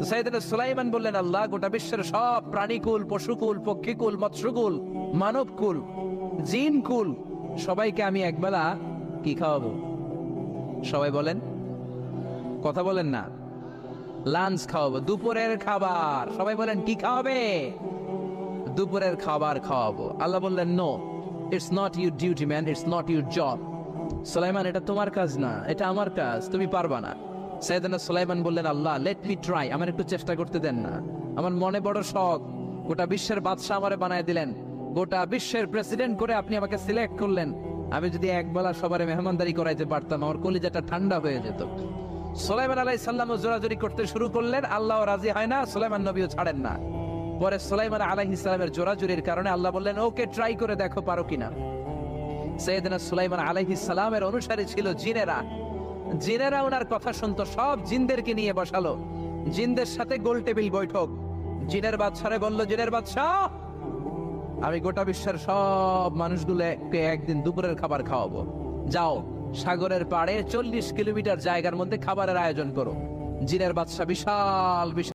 সাইয়েদনা সুলাইমান বললেন, আল্লাহ, গোটা বিশ্বের সব প্রাণীকুল, পশুকুল, পক্ষীকুল, মৎস্যকুল, মানবকুল, জিনকুল সবাইকে আমি একবেলা কি খাওয়াবো? সবাই বলেন, কথা বলেন না। লাঞ্চ খাওয়াবো, দুপুরের খাবার। সবাই বলেন, কি খাওয়াবে? দুপুরের খাবার খাওয়াবো। আল্লাহ বললেন, no, it's not your duty man, it's not your job. সুলাইমান, এটা তোমার কাজ না, এটা আমার কাজ, তুমি পারবা না। সাইয়েদনা সুলাইমান বললেন, আল্লাহ, লেট মি ট্রাই, আমার একটু চেষ্টা করতে দেন না। আমার মনে বড় শখ, গোটা বিশ্বের বাদশাহ আমারে বানায় দিলেন, গোটা বিশ্বের প্রেসিডেন্ট করে আপনি আমাকে সিলেক্ট করলেন। আমি যদি একবেলা সবার মেহমানদারি করাইতে পারতাম, আমার কলিজাটা ঠান্ডা হয়ে যেত। সুলাইমান আলাইহিস সালাম জোরাজুরি করতে শুরু করলেন, আল্লাহ রাজি হয় না, সুলাইমান নবীও ছাড়েন না। পরে সুলাইমান আলাইহিস সালামের জোরাজুরির কারণে আল্লাহ বললেন, ওকে, ট্রাই করে দেখো পারো কিনা। সাইয়েদনা সুলাইমান আলাইহিস সালামের অনুসারী ছিল জিনেরা। জিনেরা ওনার কথা শুনতো, সব জিনদেরকে নিয়ে বসালো, জিনদের সাথে গোল টেবিল বৈঠক। জিনের বাদশারে বলল, জিনের বাদশাহ, আমি গোটা বিশ্বের সব মানুষগুলোকে একদিন দুপুরের খাবার খাওয়াবো। যাও, সাগরের পাড়ে 40 কিলোমিটার জায়গার মধ্যে খাবারের আয়োজন করো। জিনের বাদশা বিশাল বিশাল